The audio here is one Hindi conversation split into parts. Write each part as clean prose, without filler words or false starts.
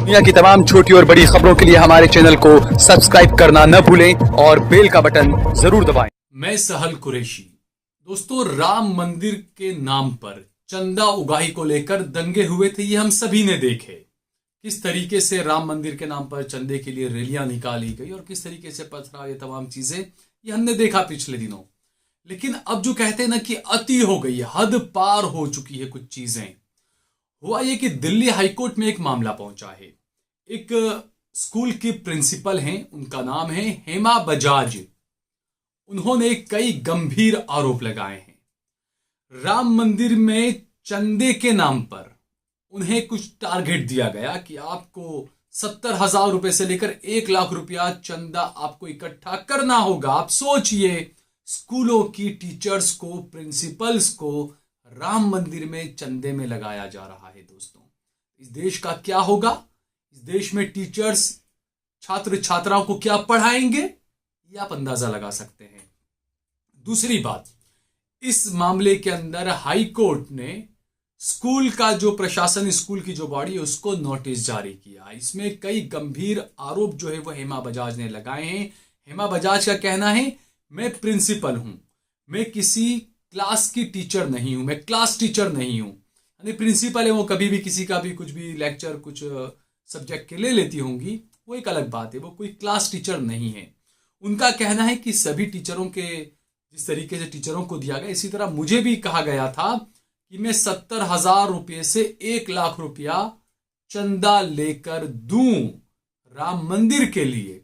दुनिया की तमाम छोटी और बड़ी खबरों के लिए हमारे चैनल को सब्सक्राइब करना न भूलें और बेल का बटन जरूर दबाएं। मैं सहल कुरैशी। दोस्तों, राम मंदिर के नाम पर चंदा उगाही को लेकर दंगे हुए थे, ये हम सभी ने देखे। किस तरीके से राम मंदिर के नाम पर चंदे के लिए रैलियां निकाली गई और किस तरीके से पथराव, ये तमाम चीजें ये हमने देखा पिछले दिनों। लेकिन अब जो कहते हैं ना कि अति हो गई है, हद पार हो चुकी है कुछ चीजें। हुआ ये कि दिल्ली हाईकोर्ट में एक मामला पहुंचा है। एक स्कूल की प्रिंसिपल हैं, उनका नाम है हेमा बजाज। उन्होंने कई गंभीर आरोप लगाए हैं। राम मंदिर में चंदे के नाम पर उन्हें कुछ टारगेट दिया गया कि आपको 70,000 रुपए से लेकर 1 लाख रुपया चंदा आपको इकट्ठा करना होगा। आप सोचिए, स्कूलों की टीचर्स को, प्रिंसिपल्स को राम मंदिर में चंदे में लगाया जा रहा है। दोस्तों, इस देश का क्या होगा? इस देश में टीचर्स छात्र छात्राओं को क्या पढ़ाएंगे, ये आप अंदाजा लगा सकते हैं। दूसरी बात, इस मामले के अंदर हाई कोर्ट ने स्कूल का जो प्रशासन, स्कूल की जो बॉडी है, उसको नोटिस जारी किया। इसमें कई गंभीर आरोप जो है वो हेमा बजाज ने लगाए हैं। हेमा बजाज का कहना है, मैं प्रिंसिपल हूं, मैं किसी क्लास की टीचर नहीं हूं, मैं क्लास टीचर नहीं हूं। यानी प्रिंसिपल है, वो कभी भी किसी का भी कुछ भी लेक्चर कुछ सब्जेक्ट के ले लेती होंगी, वो एक अलग बात है, वो कोई क्लास टीचर नहीं है। उनका कहना है कि सभी टीचरों के, जिस तरीके से टीचरों को दिया गया, इसी तरह मुझे भी कहा गया था कि मैं 70,000 रुपये से 1 लाख रुपया चंदा लेकर दूं राम मंदिर के लिए।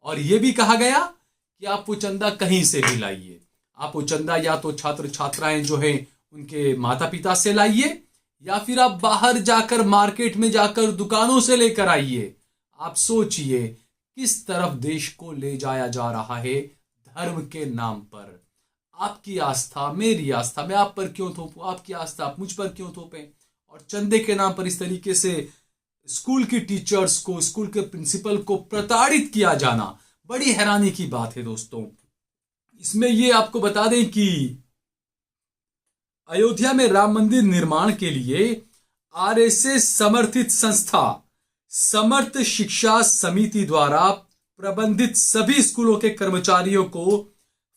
और यह भी कहा गया कि आप वो चंदा कहीं से भी लाइए। आप वो चंदा या तो छात्र छात्राएं जो है उनके माता पिता से लाइए, या फिर आप बाहर जाकर, मार्केट में जाकर दुकानों से लेकर आइए। आप सोचिए किस तरफ देश को ले जाया जा रहा है धर्म के नाम पर। आपकी आस्था, मेरी आस्था, मैं आप पर क्यों थोपूं, आपकी आस्था आप मुझ पर क्यों थोपें। और चंदे के नाम पर इस तरीके से स्कूल की टीचर्स को, स्कूल के प्रिंसिपल को प्रताड़ित किया जाना बड़ी हैरानी की बात है। दोस्तों, इसमें ये आपको बता दें कि अयोध्या में राम मंदिर निर्माण के लिए आरएसएस समर्थित संस्था समर्थ शिक्षा समिति द्वारा प्रबंधित सभी स्कूलों के कर्मचारियों को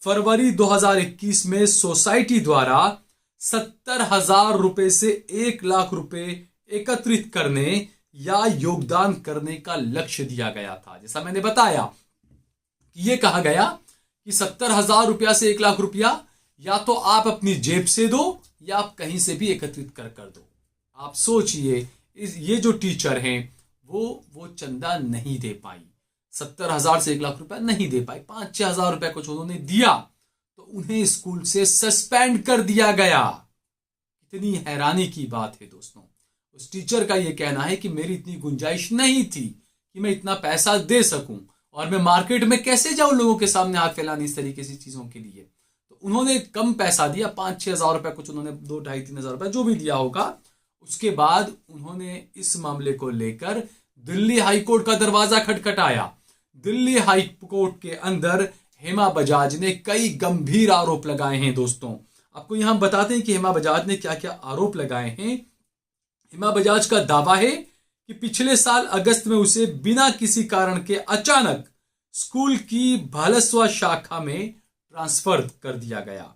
फरवरी 2021 में सोसाइटी द्वारा 70,000 रुपए से 1 लाख रुपए एकत्रित करने या योगदान करने का लक्ष्य दिया गया था। जैसा मैंने बताया कि यह कहा गया कि 70,000 रुपया से 1 लाख रुपया या तो आप अपनी जेब से दो या आप कहीं से भी एकत्रित कर दो। आप सोचिए, ये जो टीचर हैं वो चंदा नहीं दे पाई, 70,000 से 1 लाख रुपया नहीं दे पाई। 5-6 हजार रुपया कुछ उन्होंने दिया तो उन्हें स्कूल से सस्पेंड कर दिया गया। इतनी हैरानी की बात है दोस्तों। उस टीचर का यह कहना है कि मेरी इतनी गुंजाइश नहीं थी कि मैं इतना पैसा दे सकूं, और मैं मार्केट में कैसे जाऊं लोगों के सामने हाथ फैलाने इस तरीके से चीजों के लिए। तो उन्होंने कम पैसा दिया, 5-6 हजार रुपया कुछ उन्होंने 2-2.5-3 हजार रुपया जो भी दिया होगा। उसके बाद उन्होंने इस मामले को लेकर दिल्ली हाईकोर्ट का दरवाजा खटखटाया। दिल्ली हाईकोर्ट के अंदर हेमा बजाज ने कई गंभीर आरोप लगाए हैं। दोस्तों, आपको यहां बताते हैं कि हेमा बजाज ने क्या क्या आरोप लगाए हैं। हेमा बजाज का दावा है कि पिछले साल अगस्त में उसे बिना किसी कारण के अचानक स्कूल की भालसवा शाखा में ट्रांसफर कर दिया गया।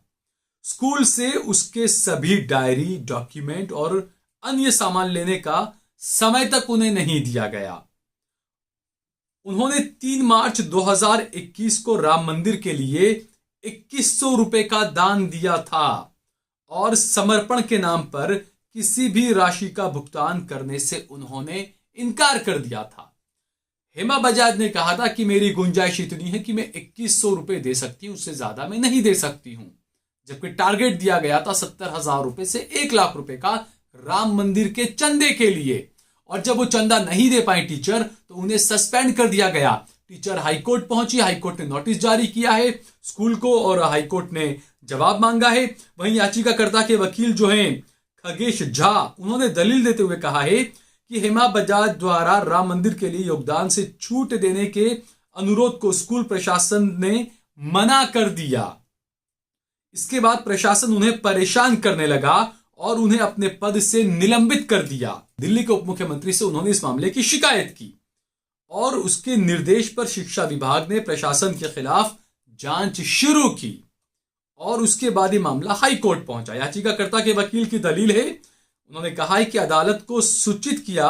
स्कूल से उसके सभी डायरी, डॉक्यूमेंट और अन्य सामान लेने का समय तक उन्हें नहीं दिया गया। उन्होंने 3 मार्च 2021 को राम मंदिर के लिए 2100 रुपए का दान दिया था और समर्पण के नाम पर किसी भी राशि का भुगतान करने से उन्होंने इनकार कर दिया था। हेमा बजाज ने कहा था कि मेरी गुंजाइश इतनी है कि मैं 2100 रुपए दे सकती हूं, उससे ज्यादा मैं नहीं दे सकती हूं। जबकि टारगेट दिया गया था 70,000 रुपए से 1 लाख रुपए का राम मंदिर के चंदे के लिए। और जब वो चंदा नहीं दे पाए टीचर, तो उन्हें सस्पेंड कर दिया गया। टीचर हाईकोर्ट पहुंची, हाईकोर्ट ने नोटिस जारी किया है स्कूल को और हाईकोर्ट ने जवाब मांगा है। वहीं याचिकाकर्ता के वकील जो हैं खगेश झा, उन्होंने दलील देते हुए कहा है कि हेमा बजाज द्वारा राम मंदिर के लिए योगदान से छूट देने के अनुरोध को स्कूल प्रशासन ने मना कर दिया। इसके बाद प्रशासन उन्हें परेशान करने लगा और उन्हें अपने पद से निलंबित कर दिया। दिल्ली के उप मुख्यमंत्री से उन्होंने इस मामले की शिकायत की और उसके निर्देश पर शिक्षा विभाग ने प्रशासन के खिलाफ जांच शुरू की और उसके बाद ये मामला हाई कोर्ट पहुंचा। याचिकाकर्ता के वकील की दलील है, उन्होंने कहा है कि अदालत को सूचित किया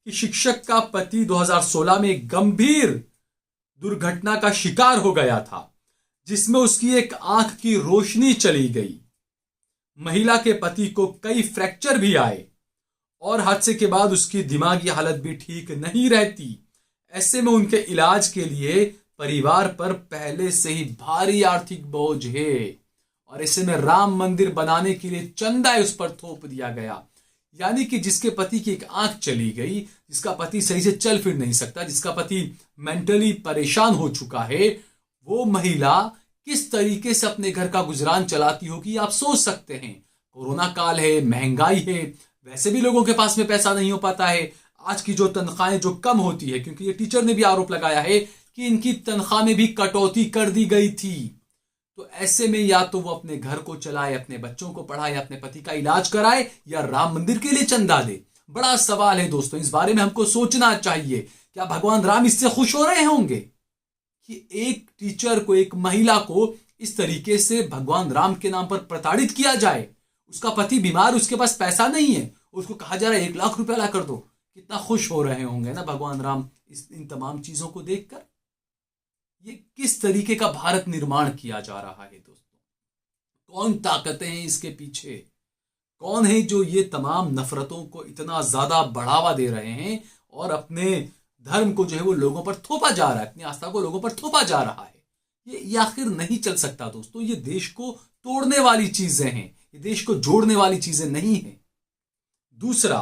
कि शिक्षक का पति 2016 में एक गंभीर दुर्घटना का शिकार हो गया था जिसमें उसकी एक आंख की रोशनी चली गई। महिला के पति को कई फ्रैक्चर भी आए और हादसे के बाद उसकी दिमागी हालत भी ठीक नहीं रहती। ऐसे में उनके इलाज के लिए परिवार पर पहले से ही भारी आर्थिक बोझ है और ऐसे में राम मंदिर बनाने के लिए चंदा उस पर थोप दिया गया। यानी कि जिसके पति की एक आंख चली गई, जिसका पति सही से चल फिर नहीं सकता, जिसका पति मेंटली परेशान हो चुका है, वो महिला किस तरीके से अपने घर का गुजरान चलाती होगी आप सोच सकते हैं। कोरोना काल है, महंगाई है, वैसे भी लोगों के पास में पैसा नहीं हो पाता है। आज की जो तनख्वाहें जो कम होती है, क्योंकि ये टीचर ने भी आरोप लगाया है कि इनकी तनख्वाह में भी कटौती कर दी गई थी। तो ऐसे में या तो वो अपने घर को चलाए, अपने बच्चों को पढ़ाए, अपने पति का इलाज कराए या राम मंदिर के लिए चंदा दे। बड़ा सवाल है दोस्तों, इस बारे में हमको सोचना चाहिए। क्या भगवान राम इससे खुश हो रहे होंगे कि एक टीचर को, एक महिला को इस तरीके से भगवान राम के नाम पर प्रताड़ित किया जाए? उसका पति बीमार, उसके पास पैसा नहीं है, उसको कहा जा रहा है 1 लाख रुपया ला कर दो। कितना खुश हो रहे होंगे ना भगवान राम इन तमाम चीजों को देखकर। ये किस तरीके का भारत निर्माण किया जा रहा है दोस्तों? कौन ताकतें हैं इसके पीछे? कौन है जो ये तमाम नफरतों को इतना ज्यादा बढ़ावा दे रहे हैं और अपने धर्म को जो है वो लोगों पर थोपा जा रहा है, अपनी आस्था को लोगों पर थोपा जा रहा है? ये आखिर नहीं चल सकता दोस्तों। ये देश को तोड़ने वाली चीजें हैं, ये देश को जोड़ने वाली चीजें नहीं है। दूसरा,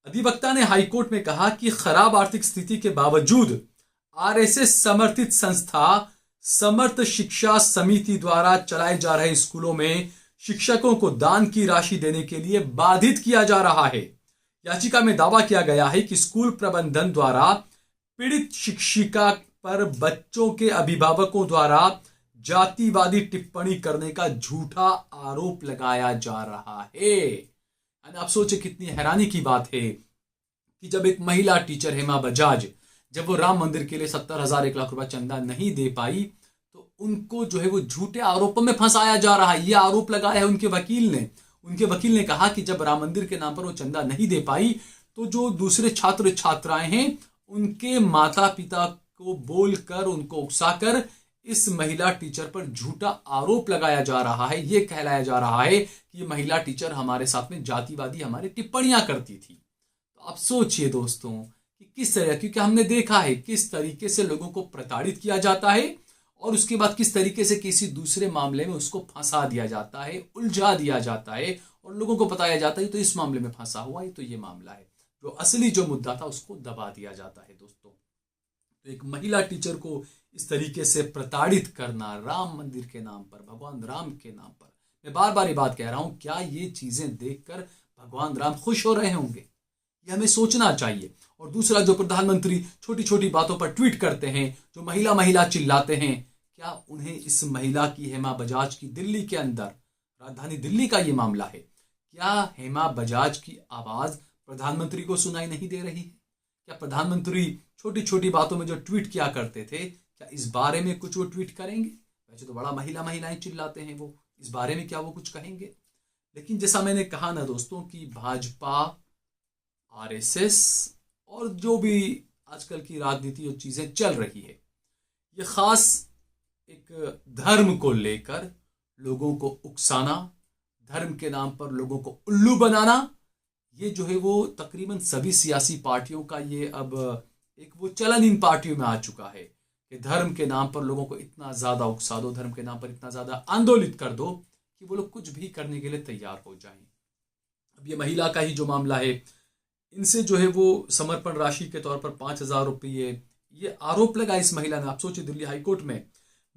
अधिवक्ता ने हाईकोर्ट में कहा कि खराब आर्थिक स्थिति के बावजूद आरएसएस समर्थित संस्था समर्थ शिक्षा समिति द्वारा चलाए जा रहे स्कूलों में शिक्षकों को दान की राशि देने के लिए बाधित किया जा रहा है। याचिका में दावा किया गया है कि स्कूल प्रबंधन द्वारा पीड़ित शिक्षिका पर बच्चों के अभिभावकों द्वारा जातिवादी टिप्पणी करने का झूठा आरोप लगाया जा रहा है। आप सोचे कितनी हैरानी की बात है कि जब एक महिला टीचर हेमा बजाज, जब वो राम मंदिर के लिए 70,000 1 लाख रुपया चंदा नहीं दे पाई तो उनको जो है वो झूठे आरोपों में फंसाया जा रहा है। ये आरोप लगाया है उनके वकील ने। उनके वकील ने कहा कि जब राम मंदिर के नाम पर वो चंदा नहीं दे पाई तो जो दूसरे छात्र छात्राएं हैं उनके माता पिता को बोलकर, उनको उकसाकर इस महिला टीचर पर झूठा आरोप लगाया जा रहा है। ये कहलाया जा रहा है कि ये महिला टीचर हमारे साथ में जातिवादी हमारी टिप्पणियां करती थी। तो आप सोचिए दोस्तों कि किस तरह, क्योंकि हमने देखा है किस तरीके से लोगों को प्रताड़ित किया जाता है और उसके बाद किस तरीके से किसी दूसरे मामले में उसको फंसा दिया जाता है, उलझा दिया जाता है और लोगों को बताया जाता है तो इस मामले में फंसा हुआ है, तो ये मामला है। जो असली जो मुद्दा था उसको दबा दिया जाता है दोस्तों। तो एक महिला टीचर को इस तरीके से प्रताड़ित करना राम मंदिर के नाम पर, भगवान राम के नाम पर, मैं बार बार ये बात कह रहा हूं, क्या ये चीजें देखकर भगवान राम खुश हो रहे होंगे? ये हमें सोचना चाहिए। और दूसरा, जो प्रधानमंत्री छोटी छोटी बातों पर ट्वीट करते हैं, जो महिला महिला चिल्लाते हैं, क्या उन्हें इस महिला की, हेमा बजाज की, दिल्ली के अंदर, राजधानी दिल्ली का ये मामला है, क्या हेमा बजाज की आवाज प्रधानमंत्री को सुनाई नहीं दे रही है? क्या प्रधानमंत्री छोटी छोटी बातों में जो ट्वीट किया करते थे, क्या इस बारे में कुछ वो ट्वीट करेंगे? वैसे तो बड़ा महिलाएं चिल्लाते हैं, वो इस बारे में क्या वो कुछ कहेंगे? लेकिन जैसा मैंने कहा ना दोस्तों कि भाजपा, आरएसएस और जो भी आजकल की राजनीति और चीजें चल रही है, ये खास एक धर्म को लेकर लोगों को उकसाना, धर्म के नाम पर लोगों को उल्लू बनाना, ये जो है वो तकरीबन सभी सियासी पार्टियों का ये अब एक वो चलन इन पार्टियों में आ चुका है कि धर्म के नाम पर लोगों को इतना ज्यादा उकसा दो, धर्म के नाम पर इतना ज्यादा आंदोलित कर दो कि वो लोग कुछ भी करने के लिए तैयार हो जाएं। अब ये महिला का ही जो मामला है, इनसे जो है वो समर्पण राशि के तौर पर 5,000 रुपये ये आरोप लगा इस महिला ने। आप सोचिए, दिल्ली हाईकोर्ट में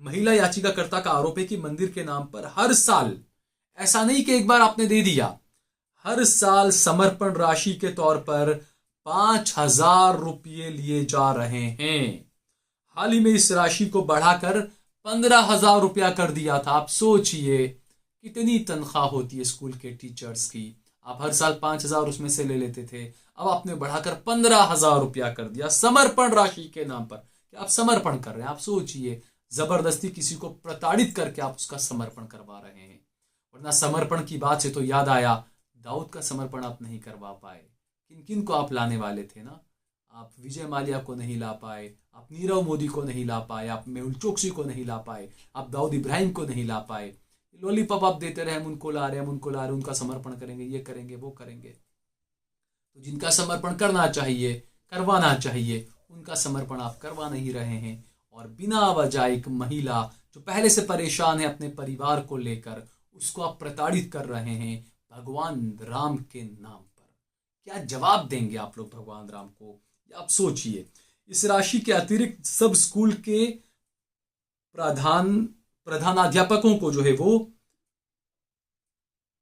महिला याचिकाकर्ता का आरोप है कि मंदिर के नाम पर हर साल, ऐसा नहीं कि एक बार आपने दे दिया, हर साल समर्पण राशि के तौर पर 5,000 रुपये लिए जा रहे हैं। हाल ही में इस राशि को बढ़ाकर 15,000 रुपया कर दिया था। आप सोचिए कितनी तनख्वाह होती है स्कूल के टीचर्स की, आप हर साल 5,000 उसमें से ले लेते थे, अब आपने बढ़ाकर 15,000 रुपया कर दिया समर्पण राशि के नाम पर कि आप समर्पण कर रहे हैं। आप सोचिए, जबरदस्ती किसी को प्रताड़ित करके आप उसका समर्पण करवा रहे हैं। वरना समर्पण की बात से तो याद आया, दाऊद का समर्पण आप नहीं करवा पाए। किन किन को आप लाने वाले थे ना? आप विजय माल्या को नहीं ला पाए, आप नीरव मोदी को नहीं ला पाए, आप मेहुल चोकसी को नहीं ला पाए, आप दाऊद इब्राहिम को नहीं ला पाए। लॉलीपॉप आप देते रहे, हम उनको ला रहे हैं, हम उनको ला रहे हैं, उनका समर्पण करेंगे, ये करेंगे, वो करेंगे। तो जिनका समर्पण करना चाहिए, करवाना चाहिए, उनका समर्पण आप करवा नहीं रहे हैं। और बिना वजह एक महिला जो पहले से परेशान है अपने परिवार को लेकर, उसको आप प्रताड़ित कर रहे हैं भगवान राम के नाम पर। क्या जवाब देंगे आप लोग भगवान राम को? आप सोचिए। इस राशि के अतिरिक्त सब स्कूल के प्रधानाध्यापकों को जो है वो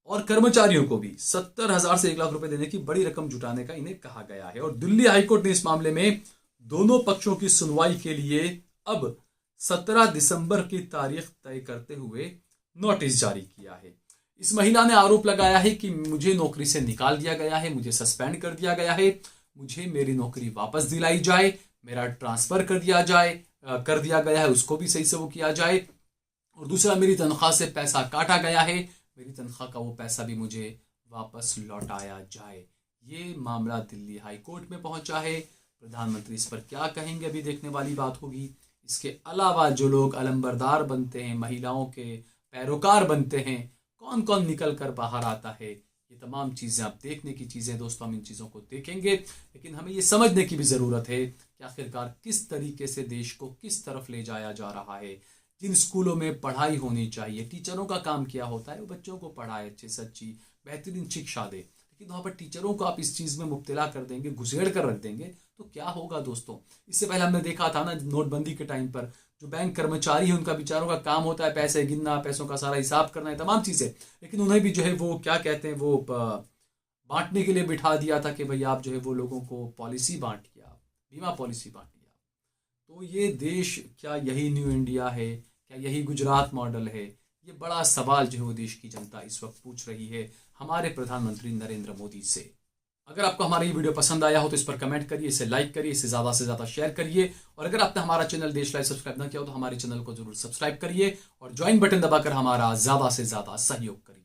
और कर्मचारियों को भी 70,000 से 1 लाख रुपए देने की बड़ी रकम जुटाने का इन्हें कहा गया है। और दिल्ली हाईकोर्ट ने इस मामले में दोनों पक्षों की सुनवाई के लिए अब 17 दिसंबर की तारीख तय करते हुए नोटिस जारी किया है। इस महिला ने आरोप लगाया है कि मुझे नौकरी से निकाल दिया गया है, मुझे सस्पेंड कर दिया गया है, मुझे मेरी नौकरी वापस दिलाई जाए, मेरा ट्रांसफर कर दिया गया है, उसको भी सही से वो किया जाए। और दूसरा, मेरी तनख्वाह से पैसा काटा गया है, मेरी तनख्वाह का वो पैसा भी मुझे वापस लौटाया जाए। ये मामला दिल्ली हाई कोर्ट में पहुंचा है। प्रधानमंत्री इस पर क्या कहेंगे, अभी देखने वाली बात होगी। इसके अलावा जो लोग अलंबरदार बनते हैं, महिलाओं के पैरोकार बनते हैं, कौन कौन निकल कर बाहर आता है, ये तमाम चीज़ें आप देखने की चीज़ें दोस्तों, हम इन चीज़ों को देखेंगे। लेकिन हमें ये समझने की भी ज़रूरत है कि आखिरकार किस तरीके से देश को किस तरफ ले जाया जा रहा है। जिन स्कूलों में पढ़ाई होनी चाहिए, टीचरों का काम क्या होता है, वो बच्चों को पढ़ाए, अच्छी सच्ची बेहतरीन शिक्षा दे। लेकिन वहाँ पर टीचरों को आप इस चीज़ में मुब्तला कर देंगे, घुसेड़ कर रख देंगे, तो क्या होगा दोस्तों? इससे पहले हमने देखा था ना, नोटबंदी के टाइम पर जो बैंक कर्मचारी है, उनका बेचारों का काम होता है पैसे गिनना, पैसों का सारा हिसाब करना है, तमाम चीज़ें। लेकिन उन्हें भी जो है वो क्या कहते हैं, वो बांटने के लिए बिठा दिया था कि भाई आप जो है वो लोगों को पॉलिसी बांट दिया, बीमा पॉलिसी बांट दिया। तो ये देश, क्या यही न्यू इंडिया है? क्या यही गुजरात मॉडल है? ये बड़ा सवाल जो है वो देश की जनता इस वक्त पूछ रही है हमारे प्रधानमंत्री नरेंद्र मोदी से। अगर आपको हमारा ये वीडियो पसंद आया हो तो इस पर कमेंट करिए, इसे लाइक करिए, इसे ज़्यादा से ज़्यादा शेयर करिए। और अगर आपने हमारा चैनल देश लाइव सब्सक्राइब ना किया हो तो हमारे चैनल को जरूर सब्सक्राइब करिए और ज्वाइन बटन दबाकर हमारा ज़्यादा से ज़्यादा सहयोग करिए।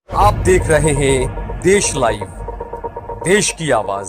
आप देख रहे हैं देश लाइव, देश की आवाज।